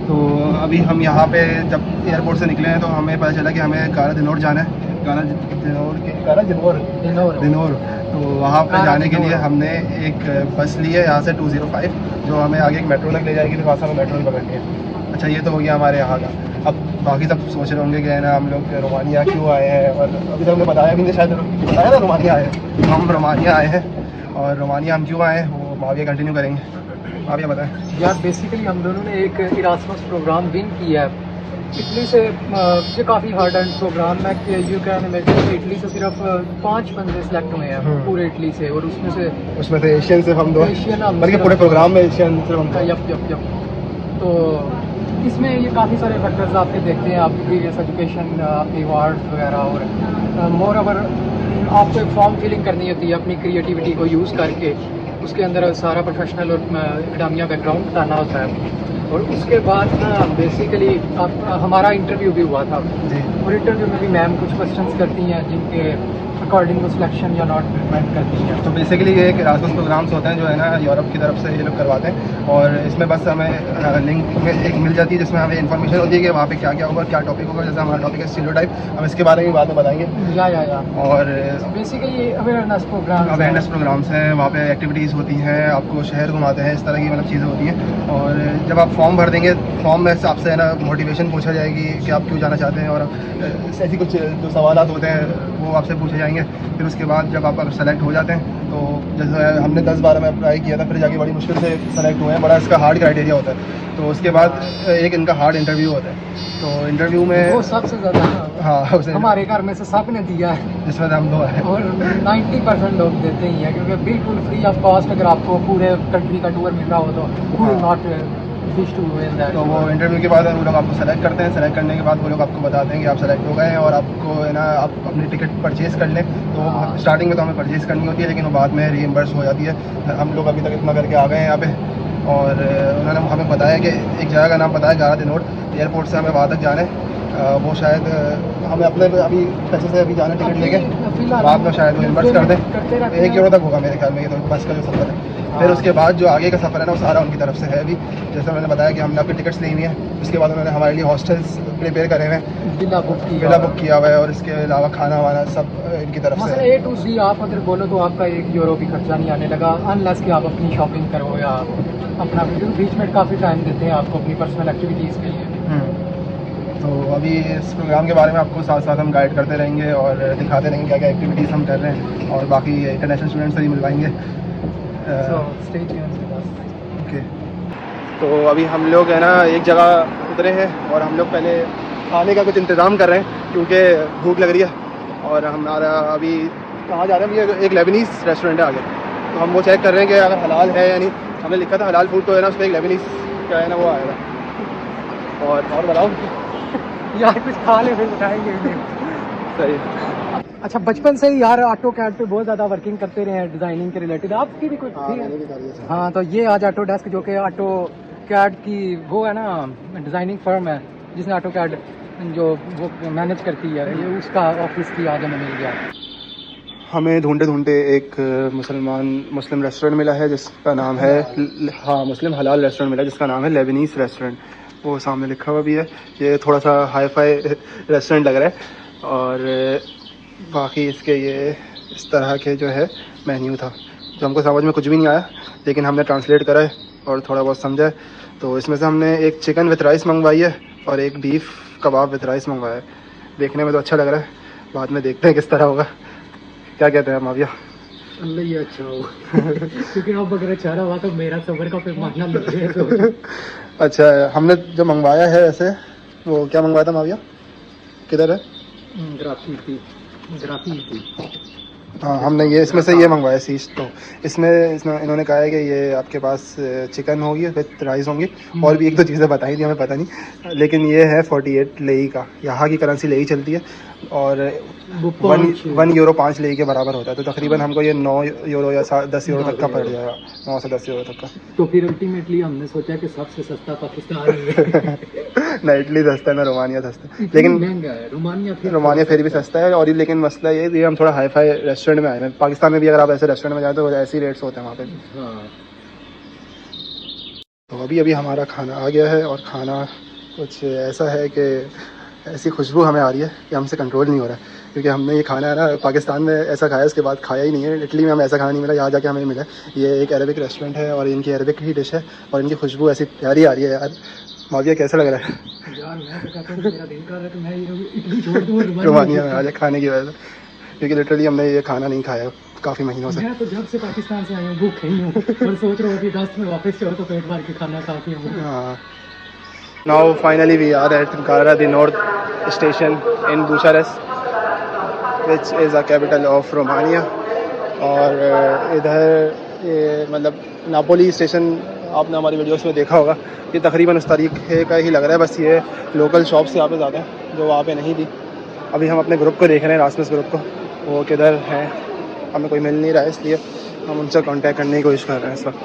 तो अभी हम यहाँ पे जब एयरपोर्ट से निकले हैं तो हमें पता चला कि हमें काला दिनोर जाना है। काला दिनोर तो वहाँ पे जाने के लिए हमने एक बस ली है यहाँ से 205, जो हमें आगे एक मेट्रो तक ले जाएगी, तो वहाँ से हमें मेट्रो पकड़नी है। अच्छा, ये तो हो गया हमारे यहाँ का। अब बाकी सब सोच रहे होंगे कि है ना हम लोग रोमानिया क्यों आए हैं, और अभी तक हमने बताया भी नहीं, शायद बताया ना रोमानिया आए हैं। हम रोमानिया आए हैं, और रोमानिया हम क्यों आए हैं वो माविया कंटिन्यू करेंगे। माविया बताएं। यार बेसिकली हम दोनों ने एक इरास्मस प्रोग्राम विन किया है इटली से। ये काफ़ी हार्ड एंड प्रोग्राम है कि यू कैन इमेजिन इटली से सिर्फ 5 बंदे सेलेक्ट हुए हैं पूरे इटली से, और उसमें से एशियन सिर्फ हम दो, एशियन बल्कि पूरे प्रोग्राम में एशियन सिर्फ हम दो। यप। तो इसमें ये काफ़ी सारे फैक्टर्स आपके देखते हैं, आपकी प्रीवियस एजुकेशन, आपके अवार्ड्स वगैरह, और मोर ओवर आपको एक फॉर्म फिलिंग करनी होती है अपनी क्रिएटिविटी को यूज़ करके। उसके अंदर सारा प्रोफेशनल और एकेडमिया बैकग्राउंड बताना होता है, और उसके बाद ना बेसिकली हमारा इंटरव्यू भी हुआ था जी। और इंटरव्यू में भी मैम कुछ क्वेश्चंस करती हैं जिनके अकॉर्डिंग टू सिलेक्शन या नॉट डिपेंड करती हैं। तो बेसिकली ये एक इरास्मस प्रोग्राम्स होते हैं जो है ना यूरोप की तरफ से ये लोग करवाते हैं, और इसमें बस हमें लिंक में एक मिल जाती है जिसमें हमें इन्फॉर्मेशन होती है कि वहाँ पे क्या क्या होगा, क्या टॉपिक होगा। जैसे हमारा टॉपिक है स्टीरियोटाइप, हम इसके बारे में बाद में बताएंगे। या और बेसिकली अवेयरनेस प्रोग्राम्स हैं, वहाँ पे एक्टिविटीज़ होती हैं, आपको शहर घुमाते हैं, इस तरह की मतलब चीज़ें होती हैं। और जब आप फॉर्म भर देंगे, फॉर्म में से आपसे है ना मोटिवेशन पूछा जाएगी कि आप क्यों जाना चाहते हैं, और ऐसी कुछ जो सवाल होते हैं वो आपसे पूछे जाएंगे। फिर उसके बाद जब आप सेलेक्ट हो जाते हैं, तो जैसे हमने 10-12 में अप्लाई किया था, फिर जाके बड़ी मुश्किल से सेलेक्ट हुए हैं। बड़ा इसका हार्ड क्राइटेरिया होता है। तो उसके बाद एक इनका हार्ड इंटरव्यू होता है। तो इंटरव्यू में वो सबसे ज़्यादा हाँ हमारे घर में से सब ने दिया है, जिसमें हम दो हैं, और 90% लोग देते ही हैं, क्योंकि बिल्कुल फ्री ऑफ कॉस्ट अगर आपको पूरे कंट्री का टूर मिल रहा हो तो not wish to win that. तो वो इंटरव्यू के बाद वो लोग आपको सेलेक्ट करते हैं। सेलेक्ट करने के बाद वो लोग आपको बताते हैं कि आप सेलेक्ट हो गए हैं, और आपको है ना आप अपनी टिकट परचेज़ कर लें। तो स्टार्टिंग में तो हमें परचेज़ करनी होती है, लेकिन वो बाद में रीइंबर्स हो जाती है। हम लोग अभी तक इतना करके आ गए हैं यहाँ पे, और उन्होंने हमें बताया कि एक जगह का नाम पता है, गारा दिनोर। एयरपोर्ट से हमें वहाँ तक जाना है। वो शायद हमें अपने अभी पैसे से अभी जाना टिकट लेके, बाद में शायद वो रिइंबर्स कर दें। 1 यूरो तक होगा मेरे ख्याल में ये तो बस का जो सफ़र है। फिर उसके बाद जो आगे का सफ़र है ना, वो सारा उनकी तरफ से है। अभी जैसे मैंने बताया कि हमने आपकी टिकट्स ली हुई हैं, उसके बाद उन्होंने हमारे लिए हॉस्टल्स प्रिपेयर करे हुए हैं, विला बुक किया हुआ है, और इसके अलावा खाना वाना सब इनकी तरफ से A to Z आप अगर बोलो तो आपका 1 यूरो भी खर्चा नहीं आने लगा, अनलेस कि आप अपनी शॉपिंग करो या अपना बीच में काफ़ी टाइम देते हैं आपको अपनी पर्सनल एक्टिविटीज़ के लिए। तो अभी इस प्रोग्राम के बारे में आपको साथ साथ हम गाइड करते रहेंगे और दिखाते रहेंगे क्या क्या एक्टिविटीज़ हम कर रहे हैं, और बाकी इंटरनेशनल स्टूडेंट्स से भी मिलवाएंगे। ओके, तो अभी हम लोग है ना एक जगह उतरे हैं, और हम लोग पहले खाने का कुछ इंतज़ाम कर रहे हैं क्योंकि भूख लग रही है। और हमारा अभी कहाँ जा रहे हैं, भैया एक लेबनीज़ रेस्टोरेंट है आगे, तो हम वो चेक कर रहे हैं कि अगर हलाल है या नहीं। हमने लिखा था हलाल फूड, तो है ना उस पर एक लेबनीज़ का है ना वो आएगा। और बताओ यार कुछ खा ले फिर बताएंगे। सही। अच्छा, बचपन से ही यार ऑटो कैड पे बहुत ज़्यादा वर्किंग करते रहे हैं डिज़ाइनिंग के रिलेटेड, आपकी भी कुछ थी? हाँ, तो ये आज ऑटो डेस्क जो कि ऑटो कैड की वो है ना डिज़ाइनिंग फर्म है जिसने ऑटो कैड जो वो मैनेज करती है, ये उसका ऑफिस की आज हमें मिल गया। हमें ढूंढते ढूंढते एक मुस्लिम रेस्टोरेंट मिला है जिसका नाम है मुस्लिम हलाल रेस्टोरेंट मिला है जिसका नाम है लेबनीज़ रेस्टोरेंट। वो सामने लिखा हुआ भी है। ये थोड़ा सा हाई फाई रेस्टोरेंट लग रहा है, और बाकी इसके ये इस तरह के जो है मेन्यू था, जो हमको समझ में कुछ भी नहीं आया, लेकिन हमने ट्रांसलेट करा है और थोड़ा बहुत समझा है। तो इसमें से हमने एक चिकन विथ राइस मंगवाई है, और एक बीफ कबाब विथ राइस मंगवाया है। देखने में तो अच्छा लग रहा है, बाद में देखते हैं किस तरह होगा। क्या कहते हैं माविया? अल्लाह ही अच्छा हो क्योंकि अब अगर अच्छा रहा हुआ तो मेरा सफ़र का फिर मानना लगे तो। अच्छा, हमने जो मंगवाया है वैसे वो क्या मंगवाया था माविया? किधर है? ग्राफी। हाँ, हमने ये इसमें से ये मंगवाया सीज। तो इसमें इन्होंने कहा है कि ये आपके पास चिकन होगी विथ राइस होंगी, और भी 1-2 चीज़ें बताई थी, हमें पता नहीं, लेकिन ये है 48 लेई का। यहाँ की करेंसी लेई चलती है, और 1 यूरो 5 लेई के बराबर होता है। तो तकरीबन हमको ये 9 यूरो या 10 यूरो तक का पड़ जाएगा, 9 से 10 यूरो तक का। तो फिर अल्टीमेटली हमने सोचा कि सबसे सस्ता पाकिस्तान है। ना इटली सस्ता है ना रोमानिया सस्ता है, लेकिन महंगा है रोमानिया फिर भी सस्ता है। और लेकिन मसला ये हम थोड़ा हाई फाई रेस्टोरेंट में आए हैं। पाकिस्तान में भी अगर आप ऐसे रेस्टोरेंट में जाए तो ऐसे ही रेट्स होते हैं वहाँ पे। हाँ। तो अभी अभी हमारा खाना आ गया है और खाना कुछ ऐसा है कि ऐसी खुशबू हमें आ रही है कि हमसे कंट्रोल नहीं हो रहा है, क्योंकि हमने ये खाना है ना पाकिस्तान में ऐसा खाया, इसके बाद खाया ही नहीं है। इटली में हमें ऐसा खाना नहीं मिला, यहाँ जाके हमें मिला। ये एक अरबिक रेस्टोरेंट है और इनकी अरबिक ही डिश है और इनकी खुशबू ऐसी प्यारी आ रही है यार। माविया कैसा लग रहा है? यार मैं तो कहता हूँ मेरा दिल कर रहा है कि मैं ये इडली छोड़ दूँ और रोमानिया में आ जाए खाने की वजह से, क्योंकि लिटरली हमने ये खाना नहीं खाया काफ़ी महीनों से। मैं तो जब से पाकिस्तान से आया हूँ भूखे ही हूँ और सोच रहा हूँ कि 10 में वापस जाओ तो पेट भर के खाना खा के हूँ। हाँ, now finally we are at Ankara, the north station in Bucharest, which is a capital of Romania. और इधर ये मतलब नापोली स्टेशन आपने हमारी वीडियोस में देखा होगा, ये तकरीबन उस तरीके का ही लग रहा है, बस ये लोकल शॉप से यहाँ पे ज़्यादा है जो वहाँ पे नहीं थी। अभी हम अपने ग्रुप को देख रहे हैं, रासमस ग्रुप को, वो किधर हैं, हमें कोई मिल नहीं रहा है, इसलिए हम उनसे कांटेक्ट करने की कोशिश कर रहे हैं इस वक्त।